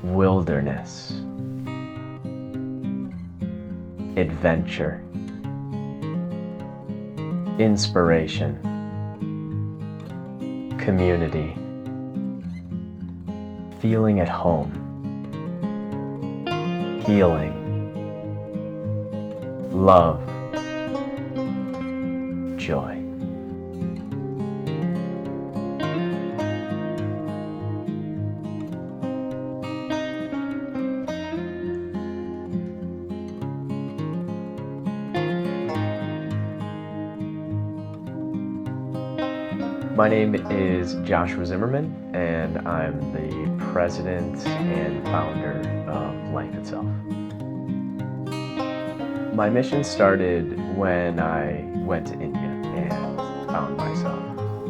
wilderness, adventure, inspiration, community, feeling at home, healing, love, joy. My name is Joshua Zimmerman, and I'm the president and founder of Life Itself. My mission started when I went to India and found myself.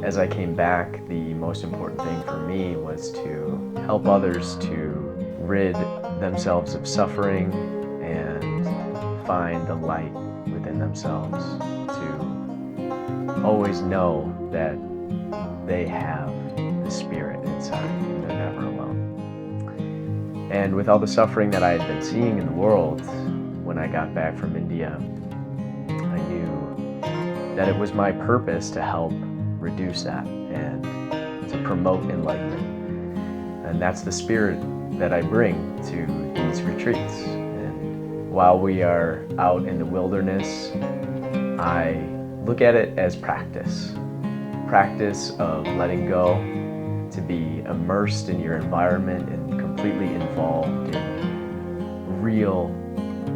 As I came back, the most important thing for me was to help others to rid themselves of suffering and find the light within themselves, to always know that they have the spirit inside and they're never alone. And with all the suffering that I had been seeing in the world, when I got back from India, I knew that it was my purpose to help reduce that and to promote enlightenment. And that's the spirit that I bring to these retreats. And while we are out in the wilderness, I look at it as practice of letting go, to be immersed in your environment and completely involved in real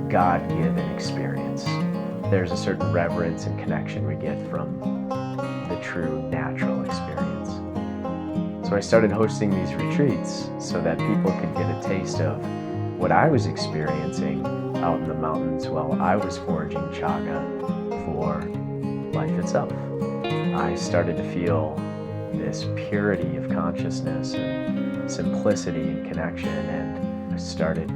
God-given experience. There's a certain reverence and connection we get from the true natural experience. So I started hosting these retreats so that people could get a taste of what I was experiencing out in the mountains while I was foraging chaga for life itself. I started to feel this purity of consciousness and simplicity and connection, and I started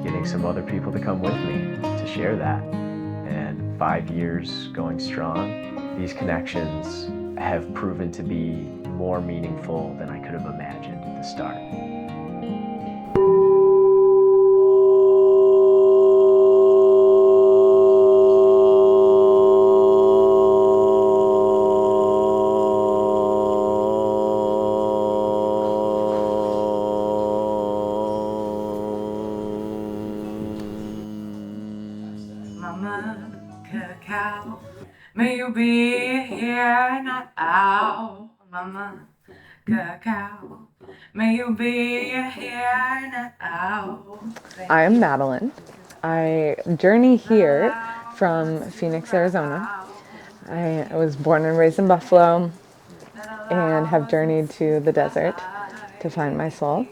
getting some other people to come with me to share that. And 5 years going strong, these connections have proven to be more meaningful than I could have imagined at the start. Mama cacao, may you be here, not out. Mama cacao, may you be here, not out. I am Madeline. I journey here from Phoenix, Arizona. I was born and raised in Buffalo and have journeyed to the desert to find my soul.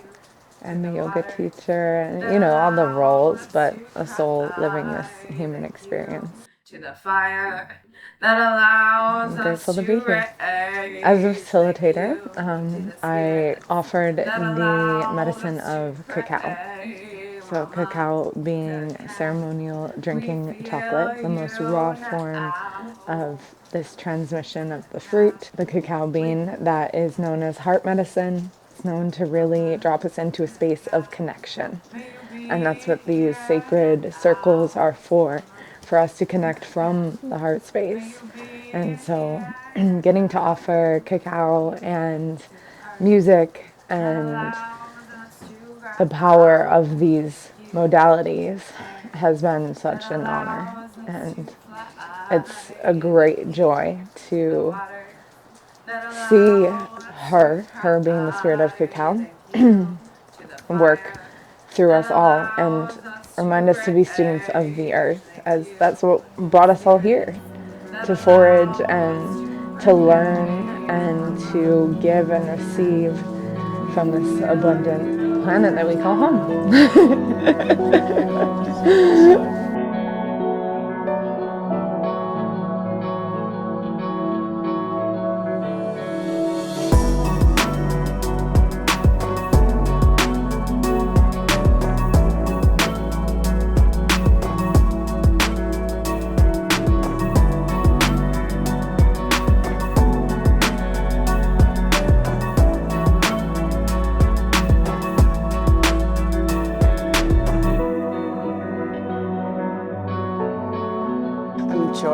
I'm a yoga teacher and, all the roles, but a soul living this human experience. To the fire that allows I'm grateful us to be here. As a facilitator, I offered the medicine of cacao. So cacao being ceremonial drinking chocolate, the most raw form of this transmission of the fruit. The cacao bean that is known as heart medicine. It's known to really drop us into a space of connection. And that's what these sacred circles are for us to connect from the heart space. And so getting to offer cacao and music and the power of these modalities has been such an honor. And it's a great joy to see her being the spirit of cacao, work through us all and remind us to be students of the earth, as that's what brought us all here, to forage and to learn and to give and receive from this abundant planet that we call home.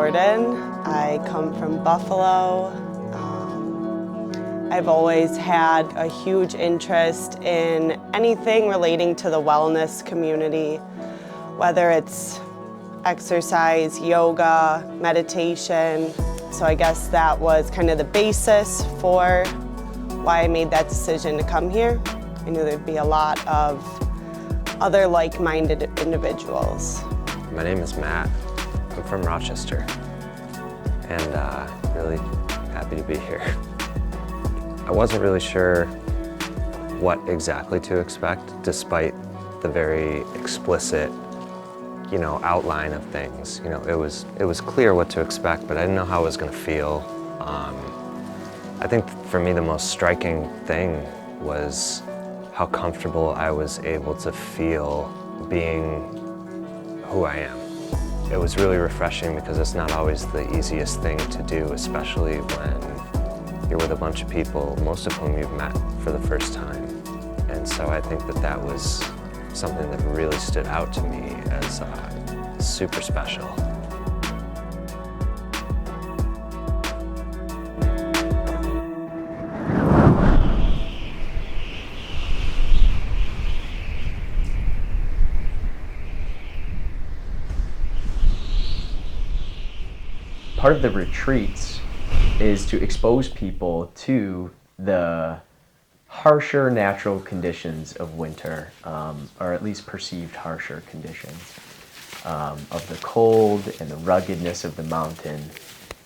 Jordan. I come from Buffalo. I've always had a huge interest in anything relating to the wellness community, whether it's exercise, yoga, meditation. So I guess that was kind of the basis for why I made that decision to come here. I knew there'd be a lot of other like-minded individuals. My name is Matt. I'm from Rochester, and really happy to be here. I wasn't really sure what exactly to expect, despite the very explicit, outline of things. It was clear what to expect, but I didn't know how it was going to feel. I think for me the most striking thing was how comfortable I was able to feel being who I am. It was really refreshing because it's not always the easiest thing to do, especially when you're with a bunch of people, most of whom you've met for the first time. And so I think that was something that really stood out to me as super special. Part of the retreats is to expose people to the harsher natural conditions of winter, or at least perceived harsher conditions, of the cold and the ruggedness of the mountain,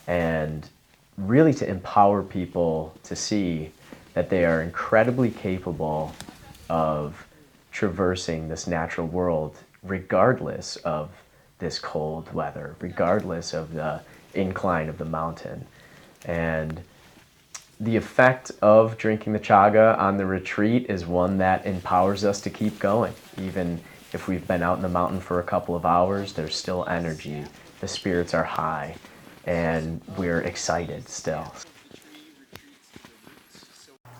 and really to empower people to see that they are incredibly capable of traversing this natural world regardless of this cold weather, regardless of the incline of the mountain. And the effect of drinking the chaga on the retreat is one that empowers us to keep going. Even if we've been out in the mountain for a couple of hours, there's still energy, the spirits are high, and we're excited still.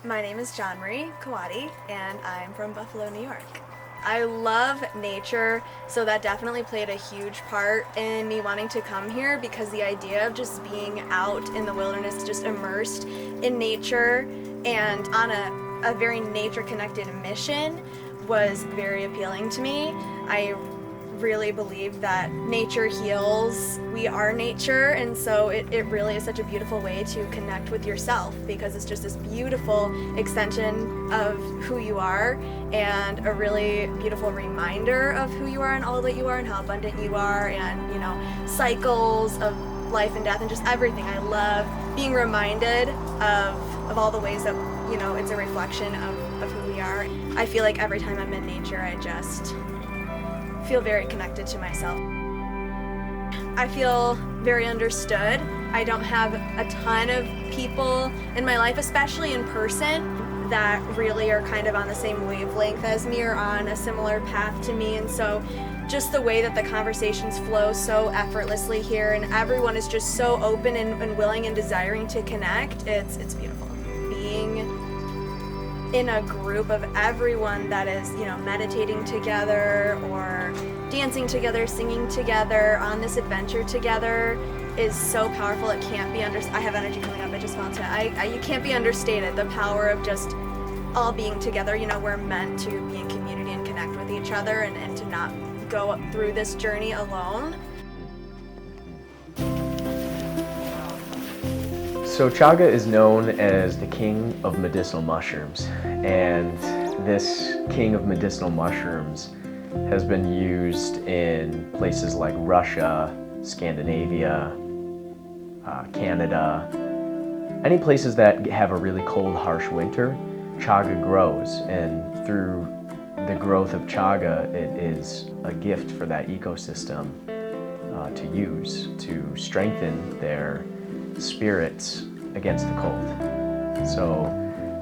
My name is John Marie Kawadi, and I'm from Buffalo, New York. I love nature, so that definitely played a huge part in me wanting to come here, because the idea of just being out in the wilderness, just immersed in nature and on a very nature-connected mission was very appealing to me. I really believe that nature heals. We are nature, and so it really is such a beautiful way to connect with yourself, because it's just this beautiful extension of who you are and a really beautiful reminder of who you are and all that you are and how abundant you are, and cycles of life and death and just everything. I love being reminded of all the ways that it's a reflection of who we are. I feel like every time I'm in nature, I just feel very connected to myself. I feel very understood. I don't have a ton of people in my life, especially in person, that really are kind of on the same wavelength as me or on a similar path to me. And so just the way that the conversations flow so effortlessly here, and everyone is just so open and willing and desiring to connect, it's beautiful. Being in a group of everyone that is, meditating together or dancing together, singing together, on this adventure together is so powerful. It can't be I have energy coming up, I just felt it. You can't be understated, the power of just all being together. We're meant to be in community and connect with each other, and to not go through this journey alone. So Chaga is known as the king of medicinal mushrooms, and this king of medicinal mushrooms has been used in places like Russia, Scandinavia, Canada, any places that have a really cold, harsh winter. Chaga grows, and through the growth of chaga, it is a gift for that ecosystem to use to strengthen their spirits against the cold. So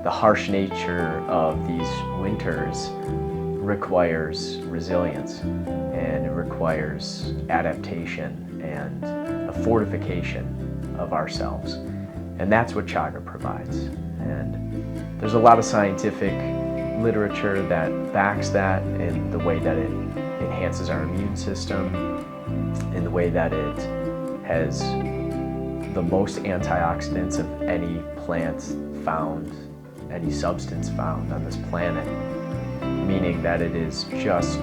the harsh nature of these winters requires resilience, and it requires adaptation and a fortification of ourselves. And that's what chaga provides. And there's a lot of scientific literature that backs that in the way that it enhances our immune system, in the way that it has the most antioxidants of any plant found, any substance found on this planet, meaning that it is just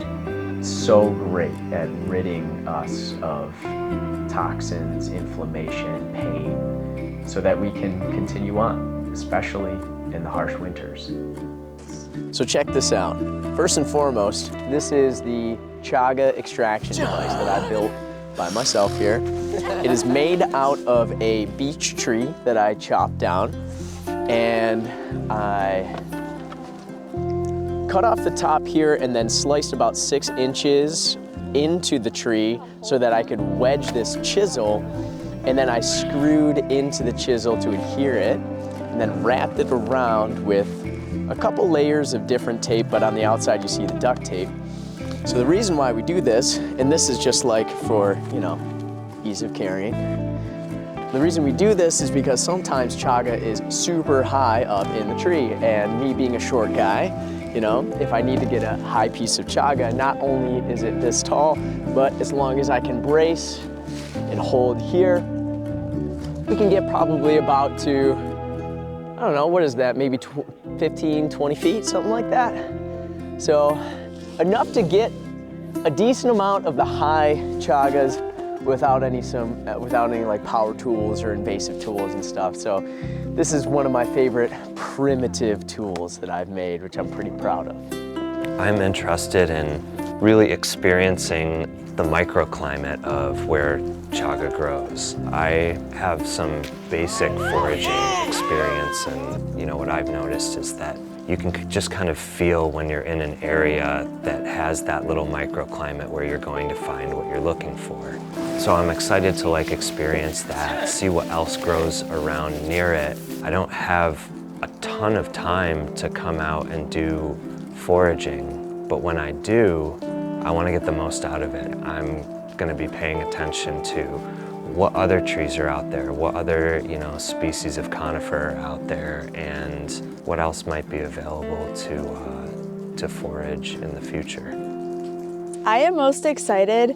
so great at ridding us of toxins, inflammation, pain, so that we can continue on, especially in the harsh winters. So check this out. First and foremost, this is the Chaga extraction device that I built by myself here. It is made out of a beech tree that I chopped down, and I cut off the top here and then sliced about 6 inches into the tree so that I could wedge this chisel, and then I screwed into the chisel to adhere it, and then wrapped it around with a couple layers of different tape, but on the outside you see the duct tape. So the reason why we do this, and this is just like for, you know, ease of carrying, the reason we do this is because sometimes chaga is super high up in the tree, and me being a short guy, you know, if I need to get a high piece of chaga, not only is it this tall, but as long as I can brace and hold here, we can get probably about to, I don't know, what is that, maybe 15, 20 feet, something like that. So enough to get a decent amount of the high chagas without any like power tools or invasive tools and stuff. So this is one of my favorite primitive tools that I've made, which I'm pretty proud of. I'm interested in really experiencing the microclimate of where chaga grows. I have some basic foraging experience, and you know what I've noticed is that you can just kind of feel when you're in an area that has that little microclimate where you're going to find what you're looking for. So I'm excited to like experience that, see what else grows around near it. I don't have a ton of time to come out and do foraging, but when I do, I want to get the most out of it. I'm going to be paying attention to what other trees are out there, what other, you know, species of conifer are out there, and what else might be available to forage in the future. I am most excited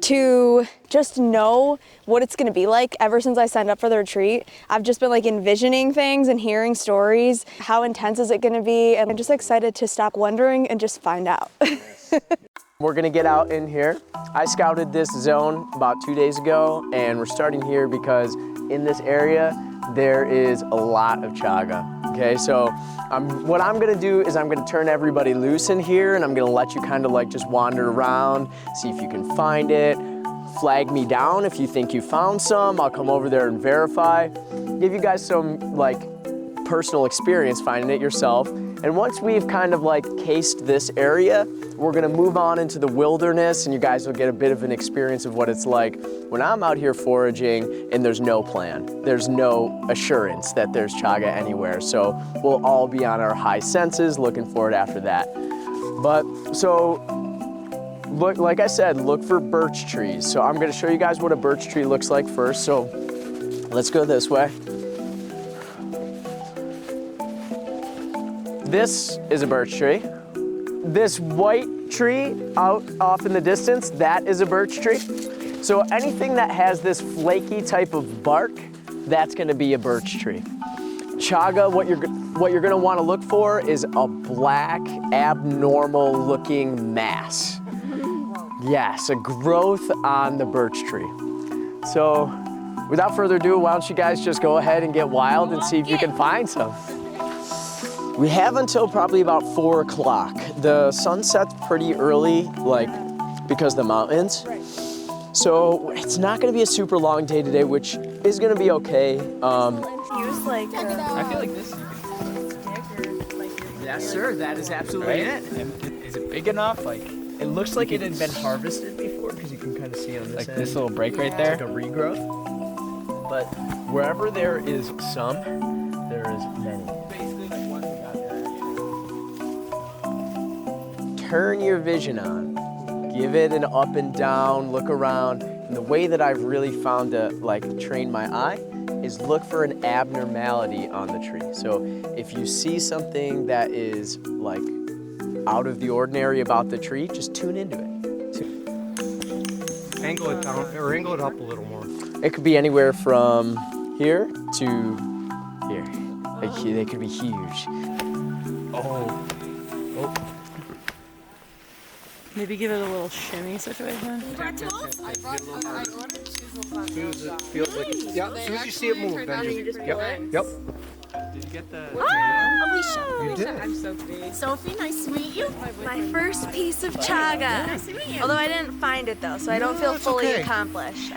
to just know what it's gonna be like. Ever since I signed up for the retreat, I've just been like envisioning things and hearing stories. How intense is it gonna be? And I'm just excited to stop wondering and just find out. We're gonna get out in here. I scouted this zone about 2 days ago, and we're starting here because in this area, there is a lot of chaga. Okay, so what I'm gonna do is I'm gonna turn everybody loose in here, and I'm gonna let you kind of like just wander around, see if you can find it. Flag me down if you think you found some. I'll come over there and verify. Give you guys some like personal experience finding it yourself. And once we've kind of like cased this area, we're gonna move on into the wilderness, and you guys will get a bit of an experience of what it's like when I'm out here foraging and there's no plan. There's no assurance that there's chaga anywhere. So we'll all be on our high senses looking for it after that. But so, look, like I said, look for birch trees. So I'm gonna show you guys what a birch tree looks like first. So let's go this way. This is a birch tree. This white tree out off in the distance, that is a birch tree. So anything that has this flaky type of bark, that's gonna be a birch tree. Chaga, what you're gonna wanna look for is a black, abnormal looking mass. Yes, a growth on the birch tree. So without further ado, why don't you guys just go ahead and get wild and see if you can find some. We have until probably about 4 o'clock. The sun sets pretty early, like, because of the mountains. So it's not gonna be a super long day today, which is gonna be okay. Use like I feel like this you can stick or like Yes, sir, that is absolutely right? it. And is it big enough? Like It looks like it had been harvested before, because you can kind of see on this like end. this little break right It's there? like a regrowth. But wherever there is some, there is many. Basically like once we got there. Turn your vision on. Give it an up and down, look around. And the way that I've really found to like train my eye is look for an abnormality on the tree. So if you see something that is like out of the ordinary about the tree, just tune into it. Angle it down or angle it up a little more. It could be anywhere from here to here. Like, they could be huge. Oh. Maybe give it a little shimmy situation. Yeah, as soon as you see it move, then just, yep. Did you get the... You I'm Sophie. Sophie, nice to meet you. My first piece of chaga. Nice to meet you. Although I didn't find it though, so I don't feel it's fully okay. accomplished.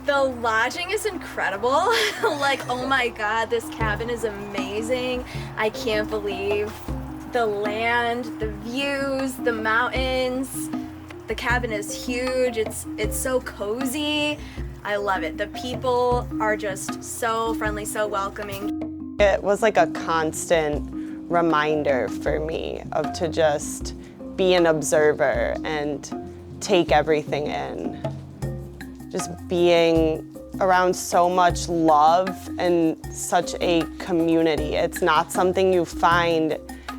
The lodging is incredible. Like, oh my God, this cabin is amazing. I can't believe the land, the views, the mountains. The cabin is huge. It's so cozy. I love it. The people are just so friendly, so welcoming. It was like a constant reminder for me of to just be an observer and take everything in. Just being around so much love and such a community. It's not something you find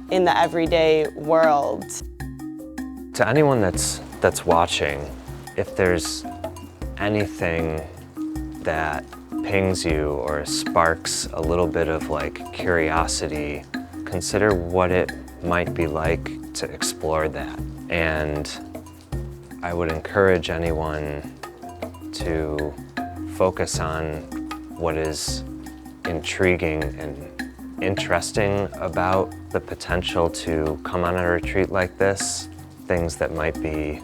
in the everyday world. To anyone that's watching, if there's anything that pings you or sparks a little bit of like curiosity, consider what it might be like to explore that. And I would encourage anyone to focus on what is intriguing and interesting about the potential to come on a retreat like this, things that might be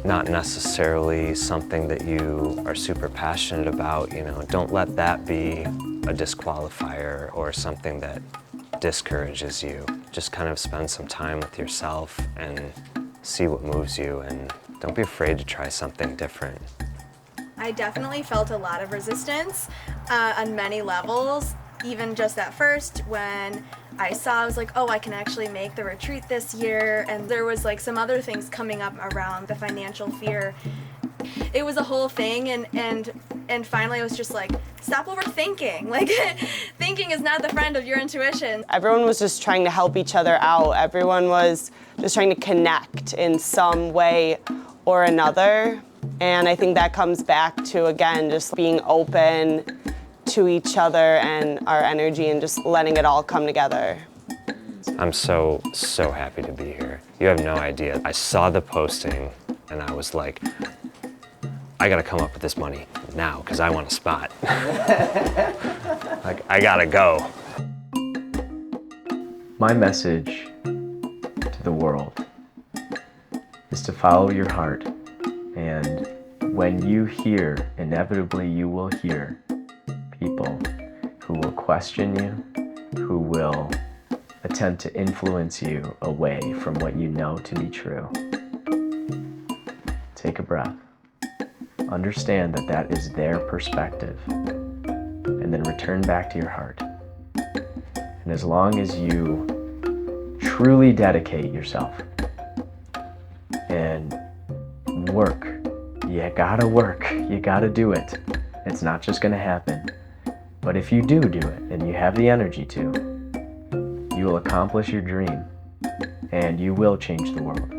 not necessarily something that you are super passionate about, you know, don't let that be a disqualifier or something that discourages you. Just kind of spend some time with yourself and see what moves you, and don't be afraid to try something different. I definitely felt a lot of resistance on many levels. Even just at first when I saw, I was like, oh, I can actually make the retreat this year. And there was like some other things coming up around the financial fear. It was a whole thing, and finally I was just like, stop overthinking. Like, thinking is not the friend of your intuition. Everyone was just trying to help each other out. Everyone was just trying to connect in some way or another. And I think that comes back to, again, just being open to each other and our energy and just letting it all come together. I'm so happy to be here. You have no idea. I saw the posting and I was like, I gotta come up with this money now because I want a spot. Like, I gotta go. My message to the world is to follow your heart, and when you hear, inevitably you will hear people who will question you, who will attempt to influence you away from what you know to be true. Take a breath. Understand that that is their perspective, and then return back to your heart. And as long as you truly dedicate yourself and work, you gotta do it. It's not just gonna happen. But if you do it and you have the energy to, you will accomplish your dream and you will change the world.